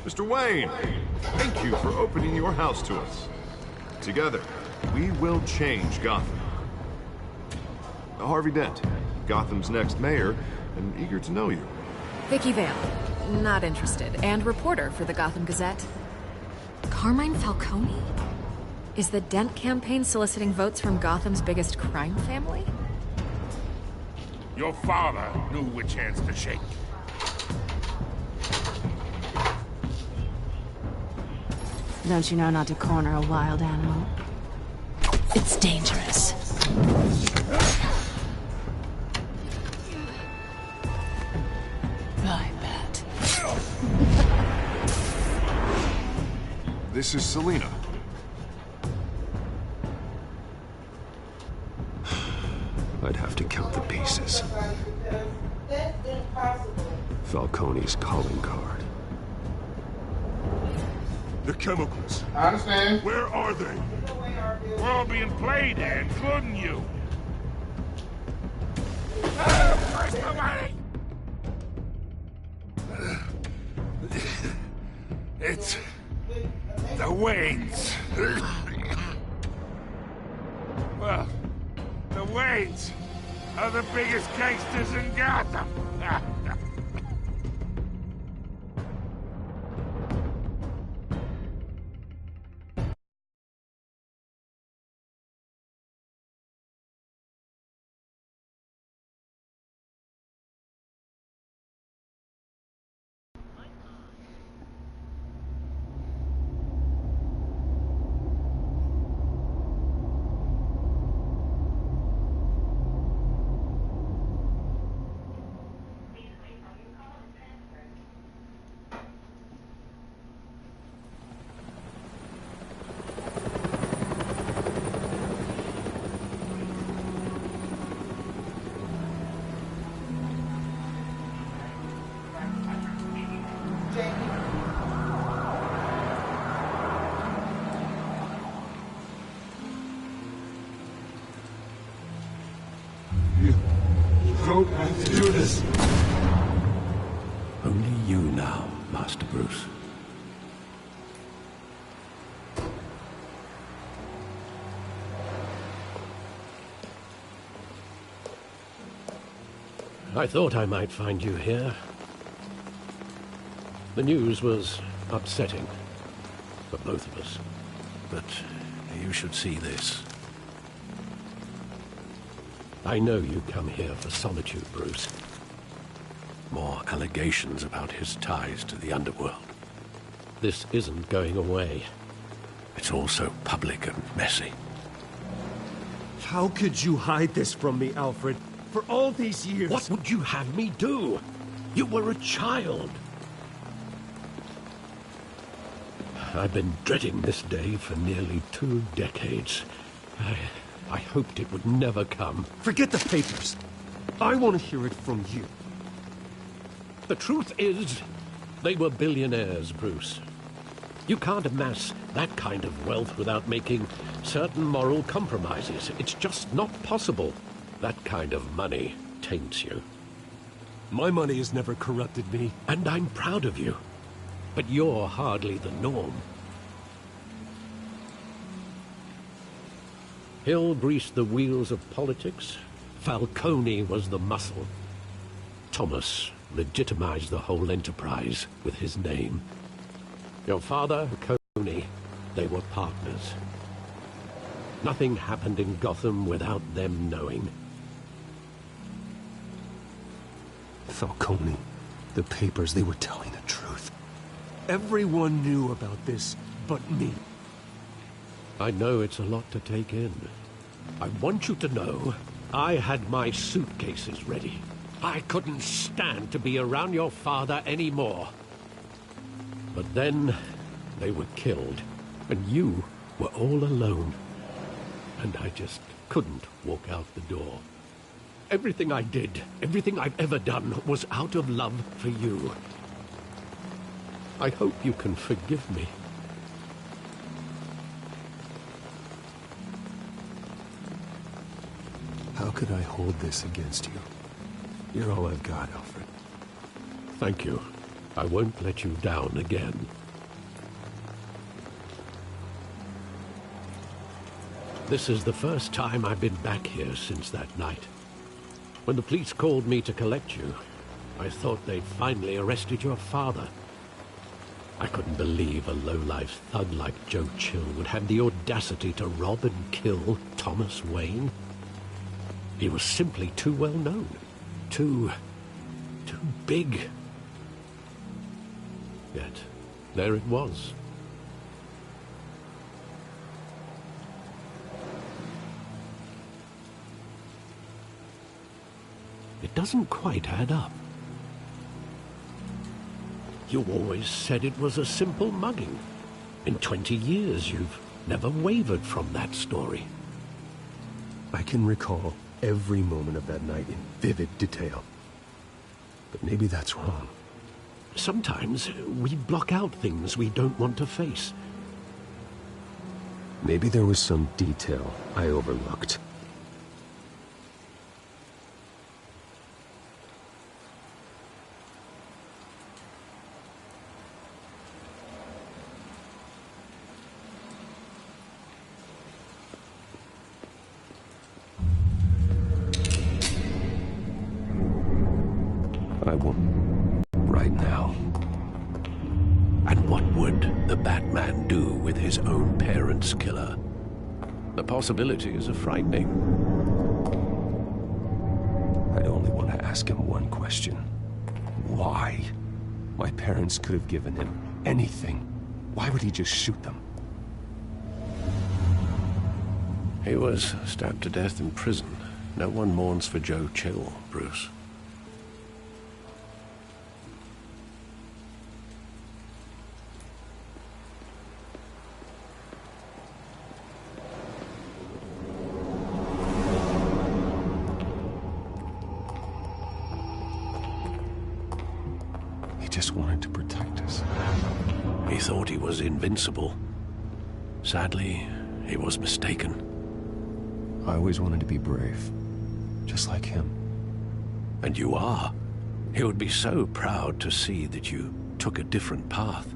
Mr. Wayne, thank you for opening your house to us. Together, we will change Gotham. Harvey Dent, Gotham's next mayor, and eager to know you. Vicky Vale, not interested, and reporter for the Gotham Gazette. Carmine Falcone? Is the Dent campaign soliciting votes from Gotham's biggest crime family? Your father knew which hands to shake. Don't you know not to corner a wild animal? It's dangerous. I bet. This is Selina. I'd have to count the pieces. Falcone's calling card. The chemicals. I understand. Where are they? We're all being played, including you. Where's the money? It's the Waynes. Well, the Waynes are the biggest gangsters in Gotham. Don't have to do this. Only you now, Master Bruce. I thought I might find you here. The news was upsetting for both of us. But you should see this. I know you come here for solitude, Bruce. More allegations about his ties to the underworld. This isn't going away. It's all so public and messy. How could you hide this from me, Alfred? For all these years... What would you have me do? You were a child. I've been dreading this day for nearly 2 decades. I hoped it would never come. Forget the papers. I want to hear it from you. The truth is, they were billionaires, Bruce. You can't amass that kind of wealth without making certain moral compromises. It's just not possible. That kind of money taints you. My money has never corrupted me. And I'm proud of you. But you're hardly the norm. Hill greased the wheels of politics. Falcone was the muscle. Thomas legitimized the whole enterprise with his name. Your father, Coney, they were partners. Nothing happened in Gotham without them knowing. Falcone, the papers, they were telling the truth. Everyone knew about this but me. I know it's a lot to take in. I want you to know I had my suitcases ready. I couldn't stand to be around your father anymore. But then they were killed, and you were all alone. And I just couldn't walk out the door. Everything I did, everything I've ever done, was out of love for you. I hope you can forgive me. How could I hold this against you? You're all I've got, Alfred. Thank you. I won't let you down again. This is the first time I've been back here since that night. When the police called me to collect you, I thought they'd finally arrested your father. I couldn't believe a low-life thug like Joe Chill would have the audacity to rob and kill Thomas Wayne. He was simply too well known. Too big. Yet, there it was. It doesn't quite add up. You always said it was a simple mugging. In 20 years, you've never wavered from that story. I can recall every moment of that night in vivid detail. But maybe that's wrong. Sometimes we block out things we don't want to face. Maybe there was some detail I overlooked. I won't. Right now. And what would the Batman do with his own parents' killer? The possibilities are frightening. I only want to ask him one question. Why? My parents could have given him anything. Why would he just shoot them? He was stabbed to death in prison. No one mourns for Joe Chill, Bruce. He just wanted to protect us. He thought he was invincible. Sadly, he was mistaken. I always wanted to be brave. Just like him. And you are. He would be so proud to see that you took a different path.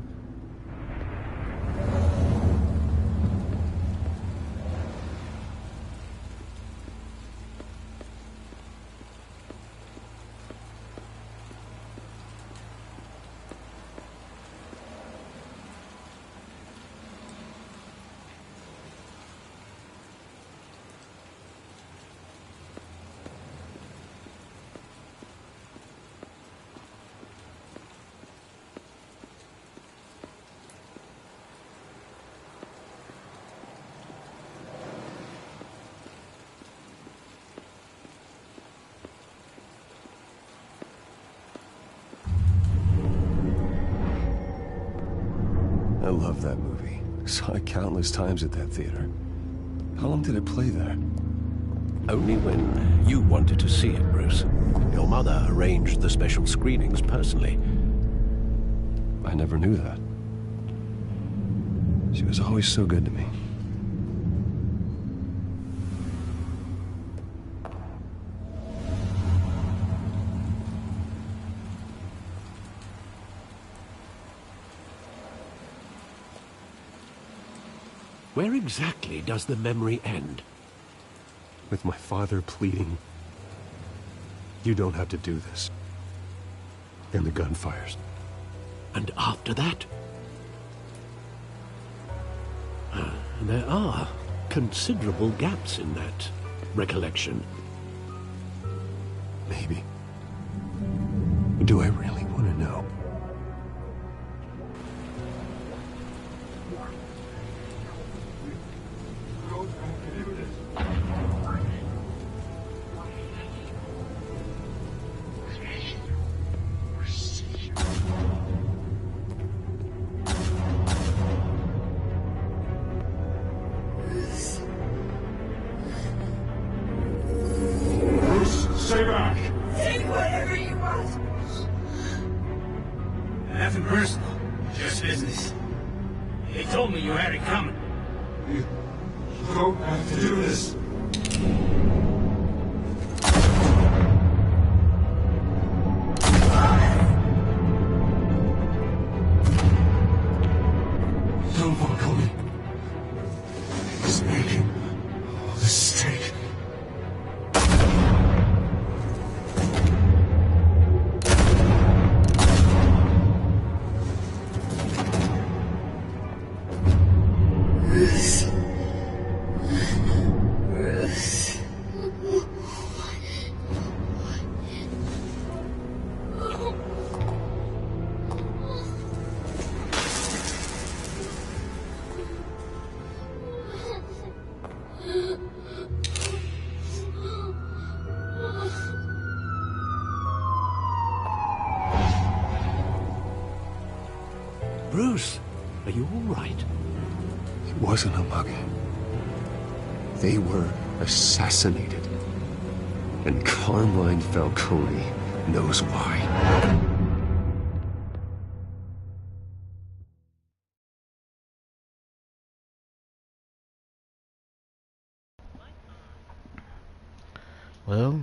I love that movie. Saw it countless times at that theater. How long did it play there? Only when you wanted to see it, Bruce. Your mother arranged the special screenings personally. I never knew that. She was always so good to me. Where exactly does the memory end? With my father pleading, "You don't have to do this." And the gun fires. And after that? There are considerable gaps in that recollection. Maybe. Do I really want to know? Stay back! Take whatever you want. Nothing personal, just business. They told me you had it coming. You don't have to do this. Bruce, are you all right? It wasn't a mugging. They were assassinated. And Carmine Falcone knows why. Well,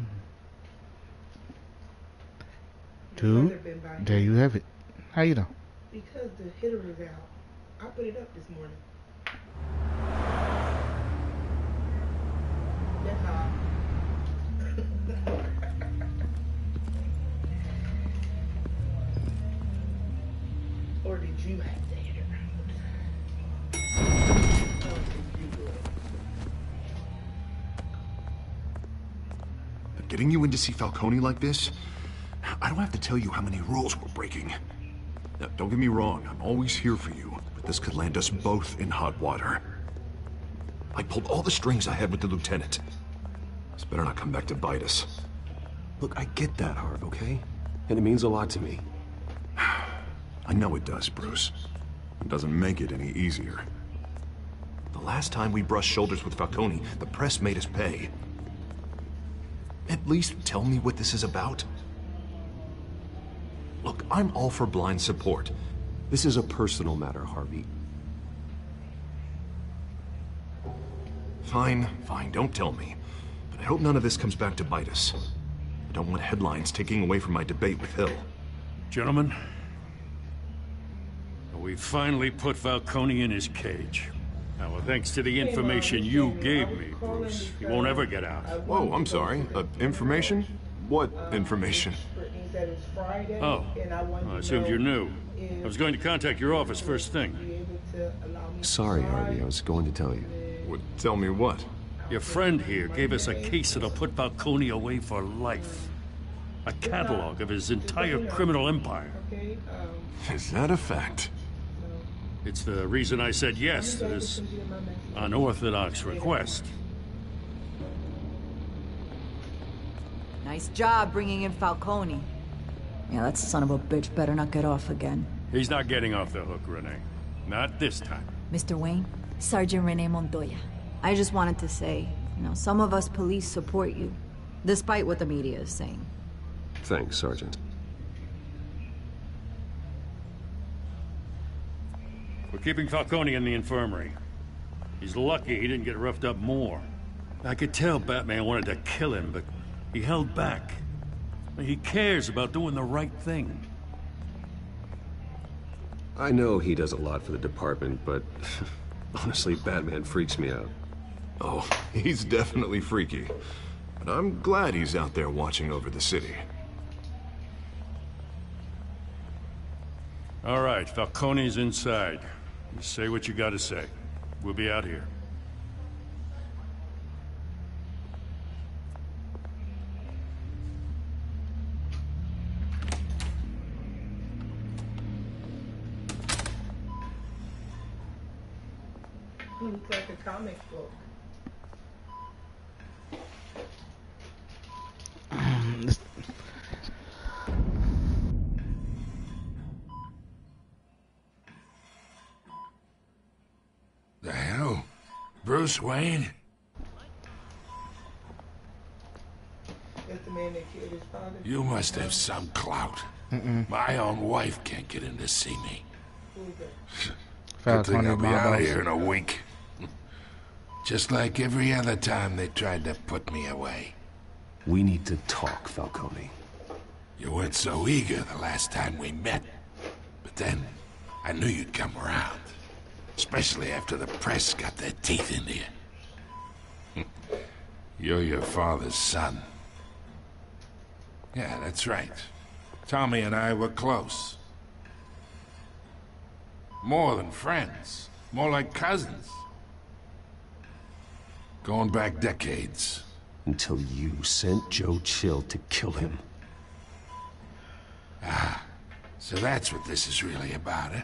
dude, there you have it. How you know? Because the hitter was out. I put it up this morning. That's all. Or did you have the hitter But getting you in to see Falcone like this, I don't have to tell you how many rules we're breaking. Now, don't get me wrong, I'm always here for you, but this could land us both in hot water. I pulled all the strings I had with the lieutenant. This better not come back to bite us. Look, I get that, Harv, okay? And it means a lot to me. I know it does, Bruce. It doesn't make it any easier. The last time we brushed shoulders with Falcone, the press made us pay. At least tell me what this is about. Look, I'm all for blind support. This is a personal matter, Harvey. Fine, don't tell me. But I hope none of this comes back to bite us. I don't want headlines taking away from my debate with Hill. Gentlemen, we finally put Falcone in his cage. Now, thanks to the information you gave me, Bruce, he won't ever get out. Whoa, I'm sorry. Information? What information? Oh, I assumed you knew. I was going to contact your office first thing. Sorry, Harvey, I was going to tell you. Tell me what? Your friend here gave us a case that'll put Falcone away for life. A catalog of his entire criminal empire. Is that a fact? It's the reason I said yes to this unorthodox request. Nice job bringing in Falcone. Yeah, that son of a bitch better not get off again. He's not getting off the hook, Renee. Not this time. Mr. Wayne, Sergeant Renee Montoya. I just wanted to say, some of us police support you, despite what the media is saying. Thanks, Sergeant. We're keeping Falcone in the infirmary. He's lucky he didn't get roughed up more. I could tell Batman wanted to kill him, but he held back. He cares about doing the right thing. I know he does a lot for the department, but honestly, Batman freaks me out. Oh, he's definitely freaky. But I'm glad he's out there watching over the city. All right, Falcone's inside. You say what you gotta say. We'll be out here. Looks like a comic book. The hell? Bruce Wayne? That's the man that killed his father. You must have some clout. My own wife can't get in to see me. Good thing I'll be out of here in a week. Just like every other time they tried to put me away. We need to talk, Falcone. You weren't so eager the last time we met. But then, I knew you'd come around. Especially after the press got their teeth into you. You're your father's son. Yeah, that's right. Tommy and I were close. More than friends. More like cousins. Going back decades. Until you sent Joe Chill to kill him. Ah, so that's what this is really about, eh?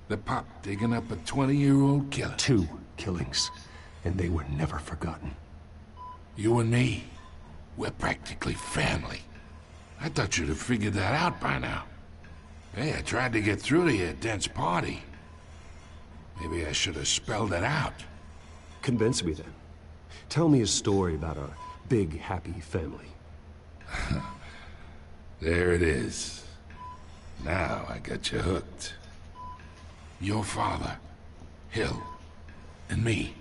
The pup digging up a 20-year-old killer. 2 killings, and they were never forgotten. You and me, we're practically family. I thought you'd have figured that out by now. Hey, I tried to get through to you at Dent's party. Maybe I should have spelled it out. Convince me then. Tell me a story about our big, happy family. There it is. Now I got you hooked. Your father, Hill, and me,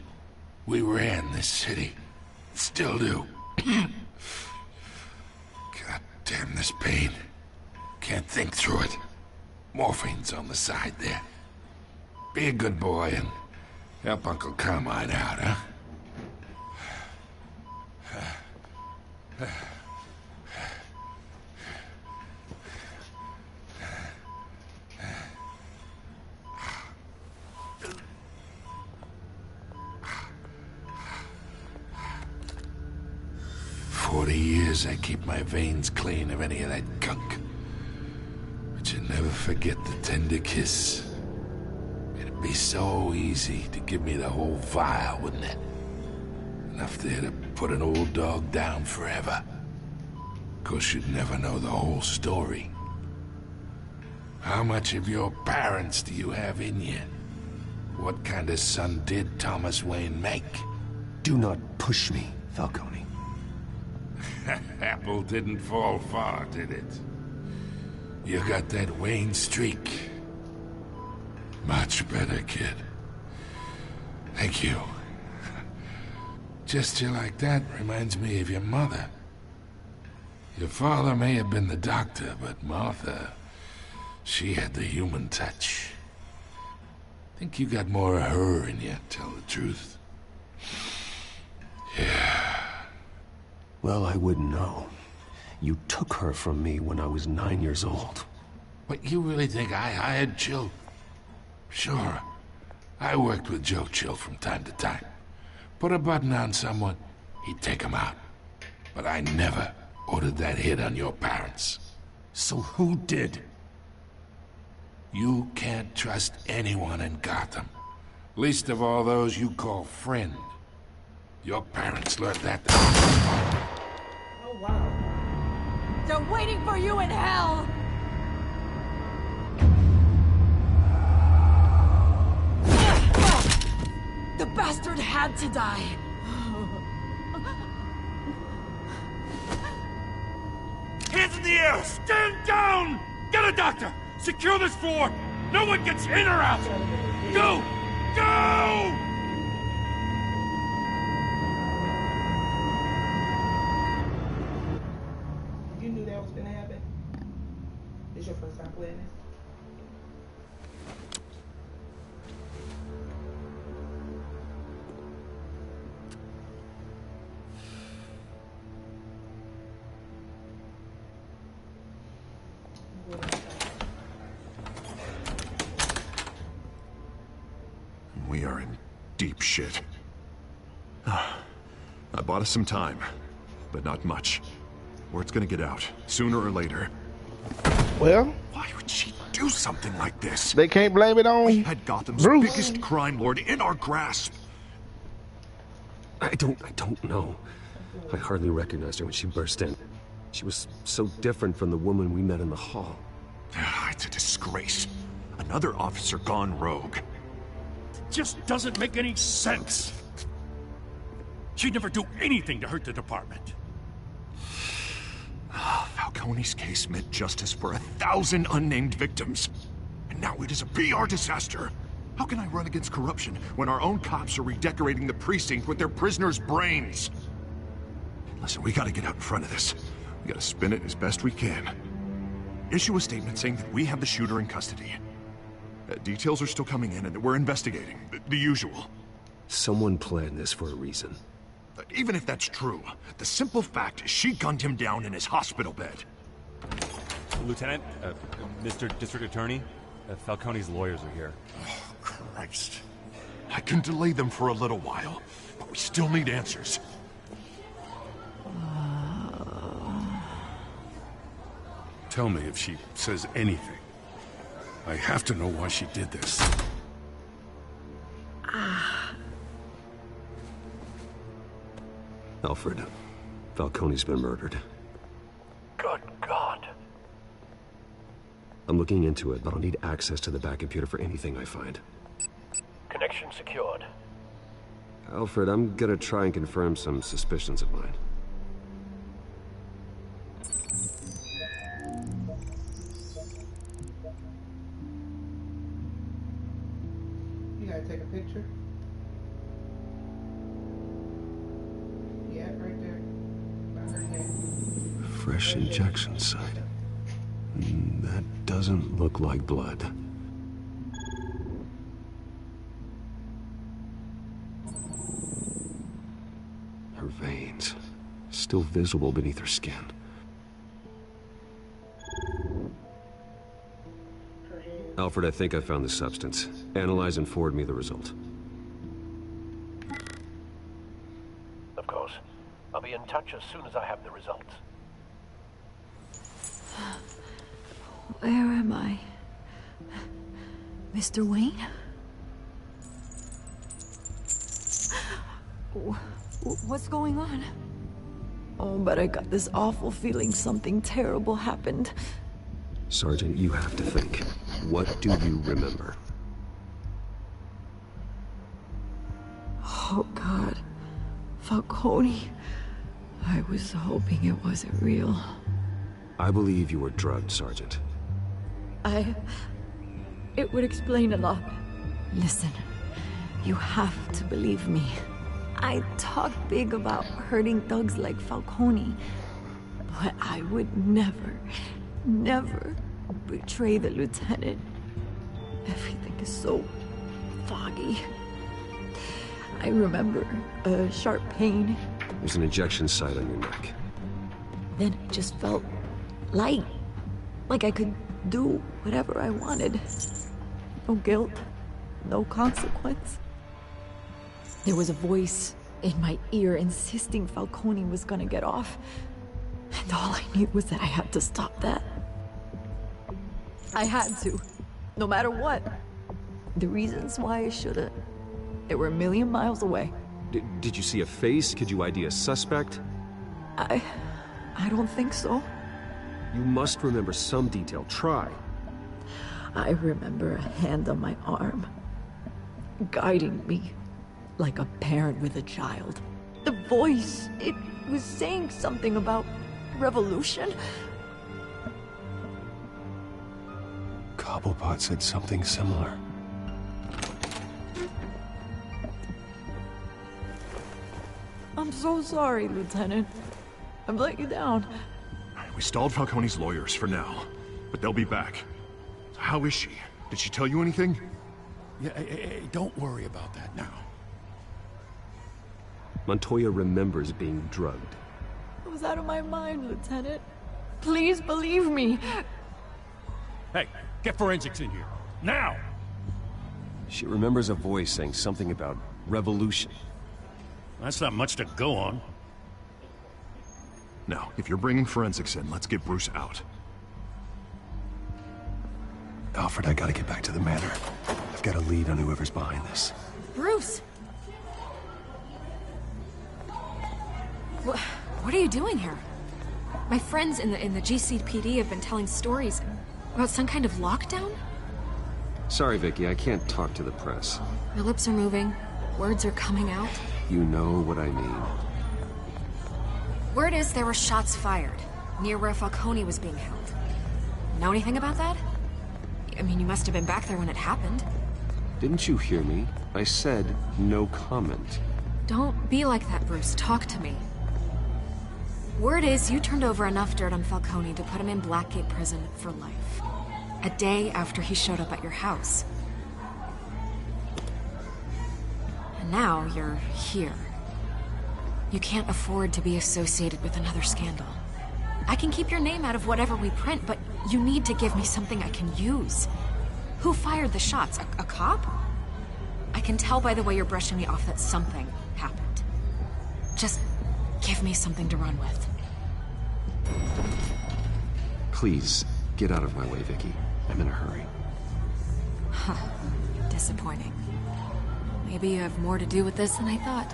we ran this city. Still do. God damn this pain. Can't think through it. Morphine's on the side there. Be a good boy and help Uncle Carmine out, huh? 40 years I keep my veins clean of any of that gunk. But you never forget the tender kiss. It'd be so easy to give me the whole vial, wouldn't it? Enough there to put an old dog down forever. Of course, you'd never know the whole story. How much of your parents do you have in you? What kind of son did Thomas Wayne make? Do not push me, Falcone. Apple didn't fall far, did it? You got that Wayne streak. Much better, kid. Thank you. Gesture like that reminds me of your mother. Your father may have been the doctor, but Martha, she had the human touch. Think you got more of her in you, tell the truth. Yeah. Well, I wouldn't know. You took her from me when I was 9 years old. What, you really think I hired Chill? Sure. I worked with Joe Chill from time to time. Put a button on someone, he'd take him out. But I never ordered that hit on your parents. So who did? You can't trust anyone in Gotham. Least of all those you call friend. Your parents learned that. Oh, wow. They're waiting for you in hell! The bastard had to die. Hands in the air! Stand down! Get a doctor! Secure this floor! No one gets in or out! Go! Go! You knew that was gonna happen? This your first time playing this? We are in deep shit. I bought us some time, but not much. Word's gonna get out, sooner or later. Well, Why would she do something like this? they can't blame it on We had Gotham's Bruce. biggest crime lord in our grasp. I don't know. I hardly recognized her when she burst in. She was so different from the woman we met in the hall. It's a disgrace. Another officer gone rogue. Just doesn't make any sense. She'd never do anything to hurt the department. Falcone's case meant justice for 1,000 unnamed victims. And now it is a PR disaster. How can I run against corruption when our own cops are redecorating the precinct with their prisoners' brains? Listen, we gotta get out in front of this. We gotta spin it as best we can. Issue a statement saying that we have the shooter in custody. Details are still coming in and that we're investigating. The usual. Someone planned this for a reason. Even if that's true, the simple fact is she gunned him down in his hospital bed. Lieutenant, Mr. District Attorney, Falcone's lawyers are here. Oh, Christ. I can delay them for a little while, but we still need answers. Tell me if she says anything. I have to know why she did this. Alfred, Falcone's been murdered. Good God. I'm looking into it, but I'll need access to the back computer for anything I find. Connection secured. Alfred, I'm gonna try and confirm some suspicions of mine. You gotta take a picture. Yeah, right there. By her head. Fresh injection site. That doesn't look like blood. Her veins, still visible beneath her skin. Alfred, I think I found the substance. Analyze and forward me the result. Of course. I'll be in touch as soon as I have the results. Where am I? Mr. Wayne? What's going on? Oh, but I got this awful feeling something terrible happened. Sergeant, you have to think. What do you remember? Oh, God. Falcone. I was hoping it wasn't real. I believe you were drugged, Sergeant. It would explain a lot. Listen, you have to believe me. I talk big about hurting thugs like Falcone, but I would never betray the lieutenant. Everything is so foggy. I remember a sharp pain. There's an injection site on your neck. Then it just felt light, like I could do whatever I wanted. No guilt, no consequence. There was a voice in my ear insisting Falcone was gonna get off. And all I knew was that I had to stop that. I had to, no matter what. The reasons why I should've, they were a million miles away. Did you see a face? Could you ID a suspect? I don't think so. You must remember some detail. Try. I remember a hand on my arm, guiding me like a parent with a child. The voice, it was saying something about revolution. Cobblepot said something similar. I'm so sorry, Lieutenant. I've let you down. We stalled Falcone's lawyers for now, but they'll be back. How is she? Did she tell you anything? Yeah, hey, don't worry about that now. Montoya remembers being drugged. I was out of my mind, Lieutenant. Please believe me. Hey, get forensics in here. Now! She remembers a voice saying something about revolution. That's not much to go on. Now, if you're bringing forensics in, let's get Bruce out. Alfred, I gotta get back to the manor. I've got a lead on whoever's behind this. Bruce! What are you doing here? My friends in the GCPD have been telling stories about some kind of lockdown? Sorry, Vicky, I can't talk to the press. My lips are moving. Words are coming out. You know what I mean. Word is there were shots fired near where Falcone was being held. Know anything about that? I mean, you must have been back there when it happened. Didn't you hear me? I said no comment. Don't be like that, Bruce. Talk to me. Word is you turned over enough dirt on Falcone to put him in Blackgate Prison for life. A day after he showed up at your house. And now you're here. You can't afford to be associated with another scandal. I can keep your name out of whatever we print, but you need to give me something I can use. Who fired the shots? A cop? I can tell by the way you're brushing me off that something happened. Just give me something to run with. Please, get out of my way, Vicky. I'm in a hurry. Huh. Disappointing. Maybe you have more to do with this than I thought.